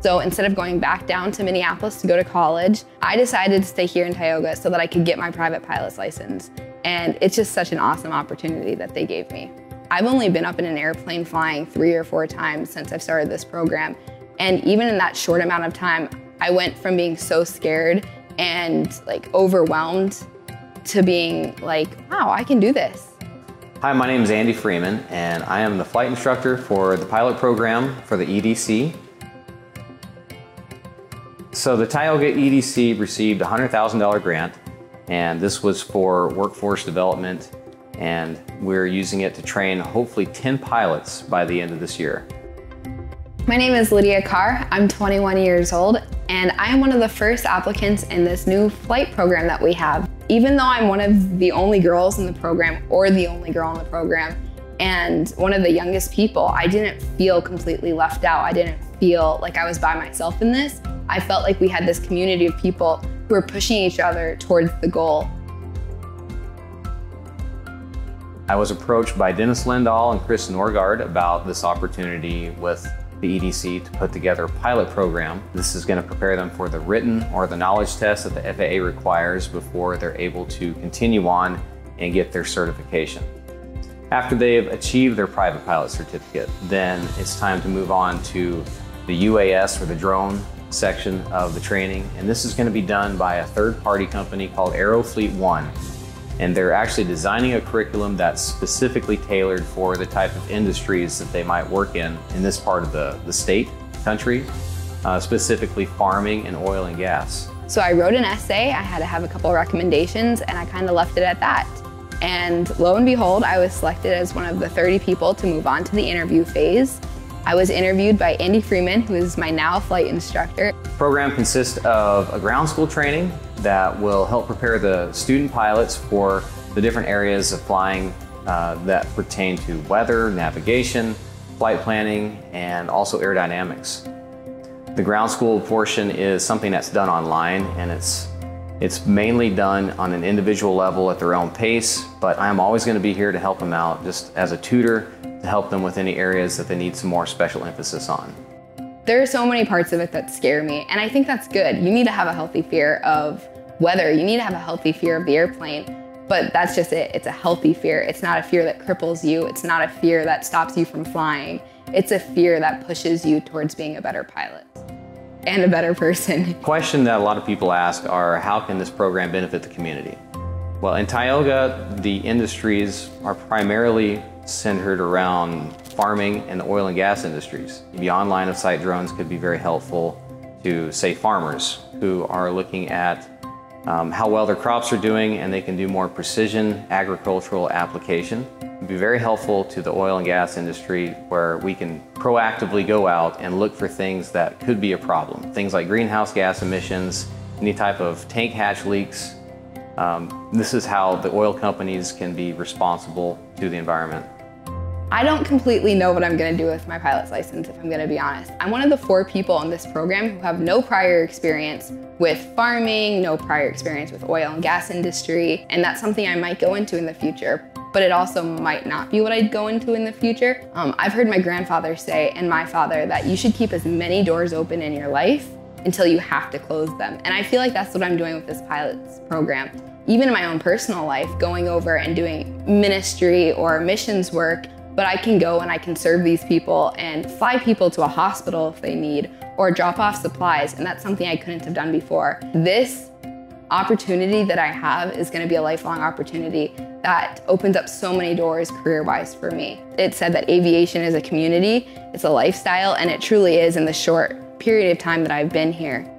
So instead of going back down to Minneapolis to go to college, I decided to stay here in Tioga so that I could get my private pilot's license. And it's just such an awesome opportunity that they gave me. I've only been up in an airplane flying 3 or 4 times since I've started this program. And even in that short amount of time, I went from being so scared and like overwhelmed to being like, wow, I can do this. Hi, my name is Andy Freeman, and I am the flight instructor for the pilot program for the EDC. So the Tioga EDC received a $100,000 grant, and this was for workforce development, and we're using it to train hopefully 10 pilots by the end of this year. My name is Lydia Carr. I'm 21 years old, and I am one of the first applicants in this new flight program that we have. Even though I'm one of the only girls in the program, or the only girl in the program, and one of the youngest people, I didn't feel completely left out. I didn't feel like I was by myself in this. I felt like we had this community of people who were pushing each other towards the goal. I was approached by Dennis Lindahl and Chris Norgard about this opportunity with the EDC to put together a pilot program. This is going to prepare them for the written or the knowledge test that the FAA requires before they're able to continue on and get their certification. After they've achieved their private pilot certificate, then it's time to move on to the UAS, or the drone section of the training. And this is going to be done by a third-party company called Aerofleet One. And they're actually designing a curriculum that's specifically tailored for the type of industries that they might work in this part of the state, country, specifically farming and oil and gas. So I wrote an essay, I had to have a couple of recommendations, and I kind of left it at that. And lo and behold, I was selected as one of the 30 people to move on to the interview phase. I was interviewed by Andy Freeman, who is my now flight instructor. The program consists of a ground school training that will help prepare the student pilots for the different areas of flying that pertain to weather, navigation, flight planning, and also aerodynamics. The ground school portion is something that's done online, and it's mainly done on an individual level at their own pace, but I'm always going to be here to help them out just as a tutor to help them with any areas that they need some more special emphasis on. There are so many parts of it that scare me, and I think that's good. You need to have a healthy fear of weather. You need to have a healthy fear of the airplane, but that's just it. It's a healthy fear. It's not a fear that cripples you. It's not a fear that stops you from flying. It's a fear that pushes you towards being a better pilot and a better person. The question that a lot of people ask are, how can this program benefit the community? Well, in Tioga, the industries are primarily centered around farming and the oil and gas industries. Beyond line of sight drones could be very helpful to, say, farmers who are looking at how well their crops are doing, and they can do more precision agricultural application. It would be very helpful to the oil and gas industry, where we can proactively go out and look for things that could be a problem. Things like greenhouse gas emissions, any type of tank hatch leaks. This is how the oil companies can be responsible to the environment. I don't completely know what I'm going to do with my pilot's license, if I'm going to be honest. I'm one of the 4 people in this program who have no prior experience with farming, no prior experience with oil and gas industry, and that's something I might go into in the future, but it also might not be what I'd go into in the future. I've heard my grandfather say, and my father, that you should keep as many doors open in your life until you have to close them. And I feel like that's what I'm doing with this pilot's program. Even in my own personal life, going over and doing ministry or missions work, but I can go and I can serve these people and fly people to a hospital if they need, or drop off supplies, and that's something I couldn't have done before. This opportunity that I have is going to be a lifelong opportunity that opens up so many doors career-wise for me. It said that aviation is a community, it's a lifestyle, and it truly is in the short period of time that I've been here.